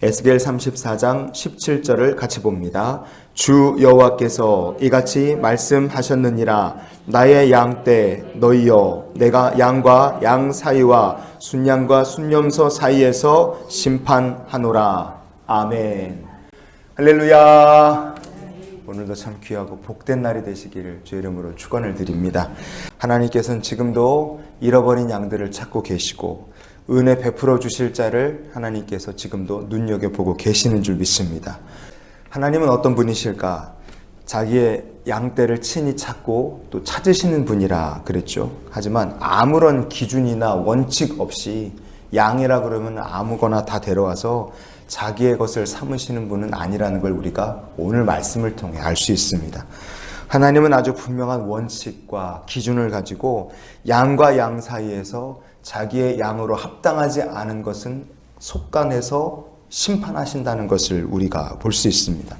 에스겔 34장 17절을 같이 봅니다. 주 여호와께서 이같이 말씀하셨느니라. 나의 양 떼 너희여, 내가 양과 양 사이와 순양과 순염소 사이에서 심판하노라. 아멘. 할렐루야. 오늘도 참 귀하고 복된 날이 되시기를 주의 이름으로 축원을 드립니다. 하나님께서는 지금도 잃어버린 양들을 찾고 계시고 은혜 베풀어 주실 자를 하나님께서 지금도 눈여겨보고 계시는 줄 믿습니다. 하나님은 어떤 분이실까? 자기의 양떼를 친히 찾고 또 찾으시는 분이라 그랬죠. 하지만 아무런 기준이나 원칙 없이 양이라 그러면 아무거나 다 데려와서 자기의 것을 삼으시는 분은 아니라는 걸 우리가 오늘 말씀을 통해 알 수 있습니다. 하나님은 아주 분명한 원칙과 기준을 가지고 양과 양 사이에서 자기의 양으로 합당하지 않은 것은 속간해서 심판하신다는 것을 우리가 볼 수 있습니다.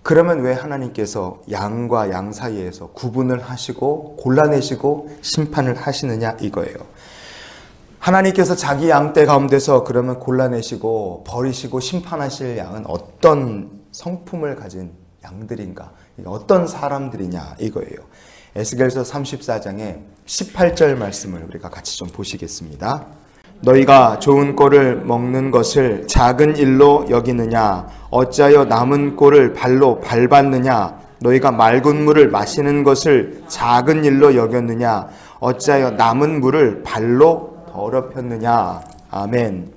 그러면 왜 하나님께서 양과 양 사이에서 구분을 하시고 골라내시고 심판을 하시느냐 이거예요. 하나님께서 자기 양떼 가운데서 그러면 골라내시고 버리시고 심판하실 양은 어떤 성품을 가진 양들인가, 어떤 사람들이냐 이거예요. 에스겔서 34장의 18절 말씀을 우리가 같이 좀 보시겠습니다. 너희가 좋은 꼴을 먹는 것을 작은 일로 여기느냐? 어찌하여 남은 꼴을 발로 밟았느냐? 너희가 맑은 물을 마시는 것을 작은 일로 여겼느냐? 어찌하여 남은 물을 발로 더럽혔느냐? 아멘.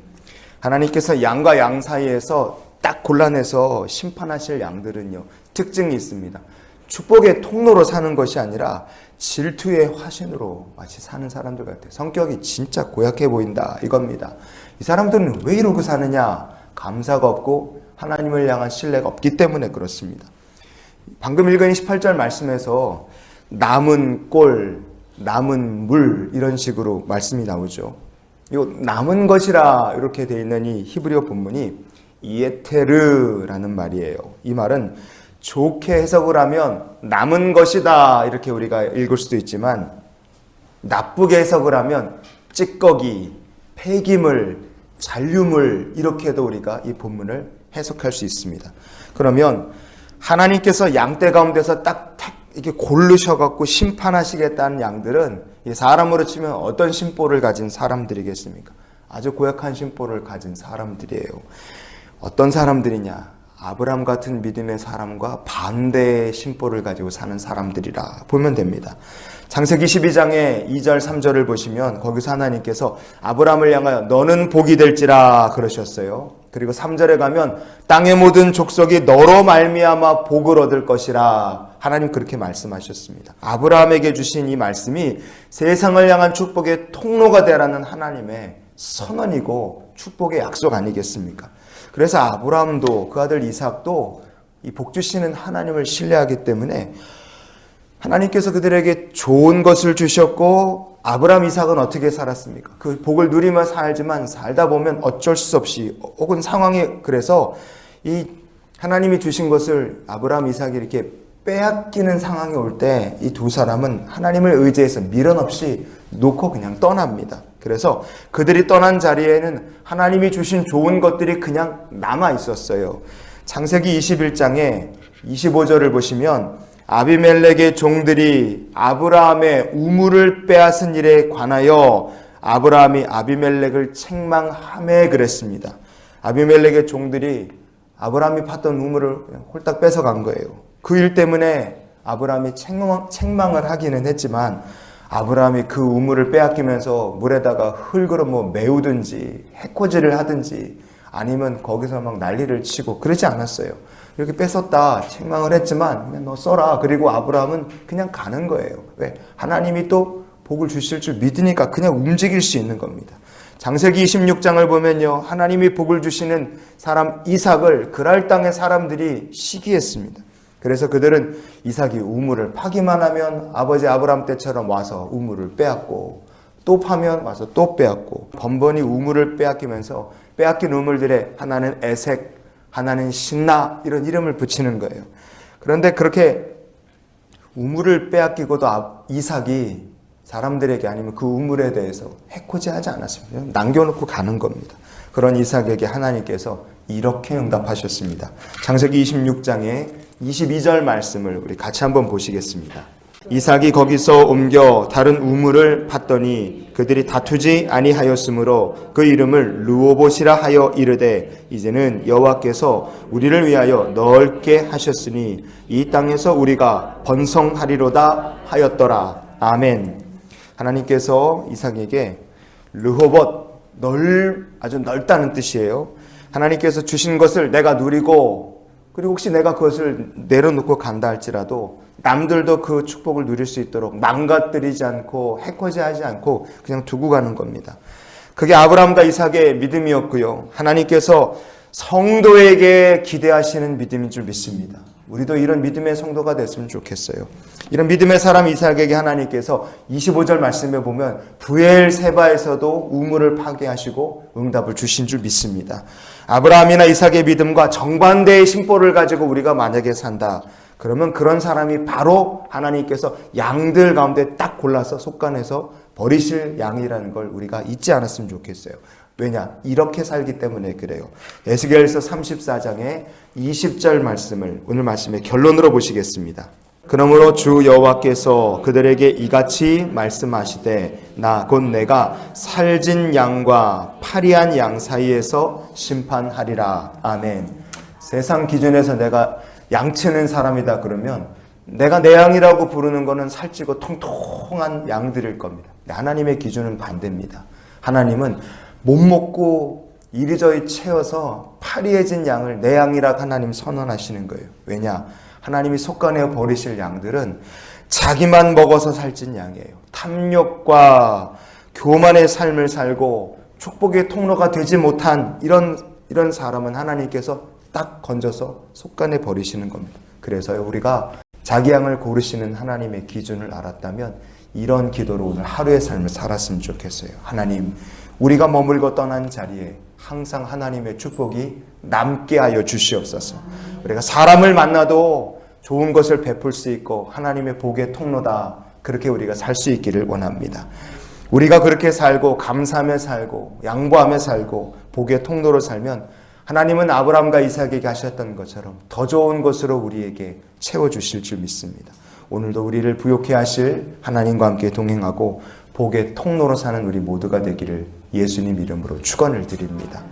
하나님께서 양과 양 사이에서 딱 골라내서 심판하실 양들은요, 특징이 있습니다. 축복의 통로로 사는 것이 아니라 질투의 화신으로 마치 사는 사람들 같아요. 성격이 진짜 고약해 보인다 이겁니다. 이 사람들은 왜 이러고 사느냐? 감사가 없고 하나님을 향한 신뢰가 없기 때문에 그렇습니다. 방금 읽은 18절 말씀에서 남은 꼴, 남은 물 이런 식으로 말씀이 나오죠. 이 남은 것이라 이렇게 되어 있는 이 히브리어 본문이 이에테르라는 말이에요. 이 말은 좋게 해석을 하면 남은 것이다 이렇게 우리가 읽을 수도 있지만, 나쁘게 해석을 하면 찌꺼기, 폐기물, 잔류물 이렇게도 우리가 이 본문을 해석할 수 있습니다. 그러면 하나님께서 양떼 가운데서 딱 이렇게 고르셔갖고 심판하시겠다는 양들은 사람으로 치면 어떤 심보를 가진 사람들이겠습니까? 아주 고약한 심보를 가진 사람들이에요. 어떤 사람들이냐? 아브라함 같은 믿음의 사람과 반대의 심보를 가지고 사는 사람들이라 보면 됩니다. 창세기 12장의 2절 3절을 보시면 거기서 하나님께서 아브라함을 향하여 너는 복이 될지라 그러셨어요. 그리고 3절에 가면 땅의 모든 족속이 너로 말미암아 복을 얻을 것이라 하나님 그렇게 말씀하셨습니다. 아브라함에게 주신 이 말씀이 세상을 향한 축복의 통로가 되라는 하나님의 선언이고 축복의 약속 아니겠습니까? 그래서 아브라함도 그 아들 이삭도 이 복 주시는 하나님을 신뢰하기 때문에 하나님께서 그들에게 좋은 것을 주셨고, 아브라함 이삭은 어떻게 살았습니까? 그 복을 누리며 살지만 살다 보면 어쩔 수 없이 혹은 상황이 그래서 이 하나님이 주신 것을 아브라함 이삭이 이렇게 빼앗기는 상황이 올 때 이 두 사람은 하나님을 의지해서 미련 없이 놓고 그냥 떠납니다. 그래서 그들이 떠난 자리에는 하나님이 주신 좋은 것들이 그냥 남아 있었어요. 창세기 21장에 25절을 보시면 아비멜렉의 종들이 아브라함의 우물을 빼앗은 일에 관하여 아브라함이 아비멜렉을 책망하매 그랬습니다. 아비멜렉의 종들이 아브라함이 팠던 우물을 그냥 홀딱 뺏어간 거예요. 그 일 때문에 아브라함이 책망을 하기는 했지만 아브라함이 그 우물을 빼앗기면서 물에다가 흙으로 메우든지 해코지를 하든지 아니면 거기서 막 난리를 치고 그러지 않았어요. 이렇게 뺏었다 책망을 했지만 그냥 너 써라. 그리고 아브라함은 그냥 가는 거예요. 왜? 하나님이 또 복을 주실 줄 믿으니까 그냥 움직일 수 있는 겁니다. 창세기 26장을 보면요, 하나님이 복을 주시는 사람 이삭을 그랄 땅의 사람들이 시기했습니다. 그래서 그들은 이삭이 우물을 파기만 하면 아버지 아브라함 때처럼 와서 우물을 빼앗고, 또 파면 와서 또 빼앗고, 번번이 우물을 빼앗기면서 빼앗긴 우물들에 하나는 에색, 하나는 신나 이런 이름을 붙이는 거예요. 그런데 그렇게 우물을 빼앗기고도 이삭이 사람들에게 아니면 그 우물에 대해서 해코지하지 않았습니다. 남겨놓고 가는 겁니다. 그런 이삭에게 하나님께서 이렇게 응답하셨습니다. 창세기 26장의 22절 말씀을 우리 같이 한번 보시겠습니다. 이삭이 거기서 옮겨 다른 우물을 팠더니 그들이 다투지 아니하였으므로 그 이름을 르호봇이라 하여 이르되 이제는 여호와께서 우리를 위하여 넓게 하셨으니 이 땅에서 우리가 번성하리로다 하였더라. 아멘. 하나님께서 이삭에게 르호봇, 아주 넓다는 뜻이에요. 하나님께서 주신 것을 내가 누리고, 그리고 혹시 내가 그것을 내려놓고 간다 할지라도 남들도 그 축복을 누릴 수 있도록 망가뜨리지 않고 해코지하지 않고 그냥 두고 가는 겁니다. 그게 아브라함과 이삭의 믿음이었고요. 하나님께서 성도에게 기대하시는 믿음인 줄 믿습니다. 우리도 이런 믿음의 성도가 됐으면 좋겠어요. 이런 믿음의 사람 이삭에게 하나님께서 25절 말씀에 보면 브엘세바에서도 우물을 파괴하시고 응답을 주신 줄 믿습니다. 아브라함이나 이삭의 믿음과 정반대의 심보를 가지고 우리가 만약에 산다, 그러면 그런 사람이 바로 하나님께서 양들 가운데 딱 골라서 속간해서 버리실 양이라는 걸 우리가 잊지 않았으면 좋겠어요. 왜냐? 이렇게 살기 때문에 그래요. 에스겔서 34장의 20절 말씀을 오늘 말씀의 결론으로 보시겠습니다. 그러므로 주 여호와께서 그들에게 이같이 말씀하시되 나 곧 내가 살진 양과 파리한 양 사이에서 심판하리라. 아멘. 세상 기준에서 내가 양치는 사람이다 그러면 내가 내 양이라고 부르는 거는 살찌고 통통한 양들일 겁니다. 하나님의 기준은 반대입니다. 하나님은 못 먹고 이리저리 채워서 파리해진 양을 내 양이라 하나님 선언하시는 거예요. 왜냐? 하나님이 속가내어 버리실 양들은 자기만 먹어서 살찐 양이에요. 탐욕과 교만의 삶을 살고 축복의 통로가 되지 못한 이런 사람은 하나님께서 딱 건져서 속간에 버리시는 겁니다. 그래서요, 우리가 자기 양을 고르시는 하나님의 기준을 알았다면 이런 기도로 오늘 하루의 삶을 살았으면 좋겠어요. 하나님, 우리가 머물고 떠난 자리에 항상 하나님의 축복이 남게 하여 주시옵소서. 우리가 사람을 만나도 좋은 것을 베풀 수 있고 하나님의 복의 통로다, 그렇게 우리가 살 수 있기를 원합니다. 우리가 그렇게 살고 감사하며 살고 양보하며 살고 복의 통로로 살면 하나님은 아브라함과 이삭에게 하셨던 것처럼 더 좋은 것으로 우리에게 채워주실 줄 믿습니다. 오늘도 우리를 부욕해 하실 하나님과 함께 동행하고 복의 통로로 사는 우리 모두가 되기를 예수님 이름으로 축원을 드립니다.